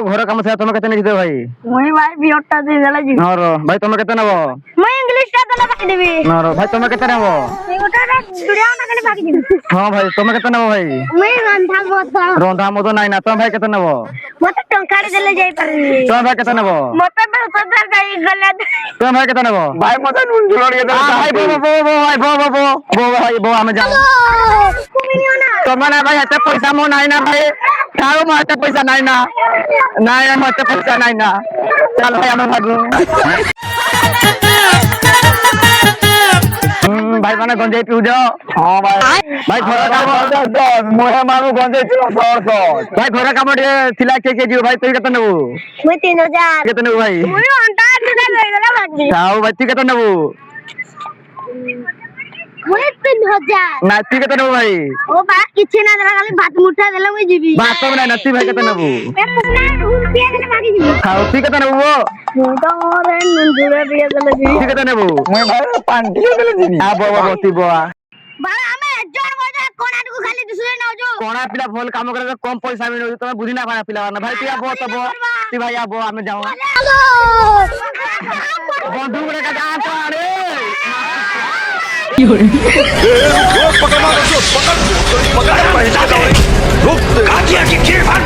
ঘর কাম আছে তুমি কেতে নিতে ভাই মুই ভাই বিয়রটা দিয়ে দেলে জি নর ভাই তুমি কেতে নেব মুই ইংলিশটা দেলে বাকি দিবি নর ভাই তুমি কেতে নেব ওটা ভিডিও না করে বাকি দিবি হ্যাঁ ভাই তুমি কেতে নেব ভাই মুই রন্ধা মত নাই না তুমি ভাই কেতে নেব মতে টঙ্কাড়ি দেলে যাই পারবি তুমি ভাই কেতে নেব মতে বেসদার গাই গলে তুমি ভাই কেতে নেব ভাই মতে নুন ঝুলর কে ভাই বো ভাই বো আমি যাও কুমিও না তোমার না ভাই এত পয়সা মো নাই না ভাই তাও মো এত পয়সা নাই না নাই আমার এত পয়সা নাই না চল ভাই আমি ভাগো ভাই মানে গঞ্জাই পিউ যাও হ্যাঁ ভাই ভাই ঘর কাম মোহে মানু গঞ্জে ছিল শহর শহর ভাই ঘর কাম ଥିଲା কে জিও ভাই তুই কেতে নেবু মুই 3000 কেতে নেবু ভাই মুই অন্টা দিলে লই গেলে বাকি তাও ভাই তুই কেতে নেবু মুই 3000 না তুই কেতে নেবু ভাই ও বা কিছু না দেলা খালি ভাত মুঠা দেলে মুই জিবি বাত নাই না তুই ভাই কেতে নেবু না রুল দিয়ে দেলে বাকি দিবি তাও তুই কেতে নেবু মুই তো রে নুন জুড়ে দিয়ে দেলে জিবি তুই কেতে নেবু মই ভাই পান দিয়ে দিলে দিনি আ বো বো তুই বো বাবা আমি জোর বজা কোনাটুকু খালি দুসরে নাও जो কোনা পিলা ভল কাম করে তো কম পয়সা আমি নই তুমি বুঝি না পারা পিলা না ভাই তুই আবো তো বো তুই ভাই আবো আমি যাও বন্ধু করে কাজ আতো আরে रुक, कहा किया कि भाग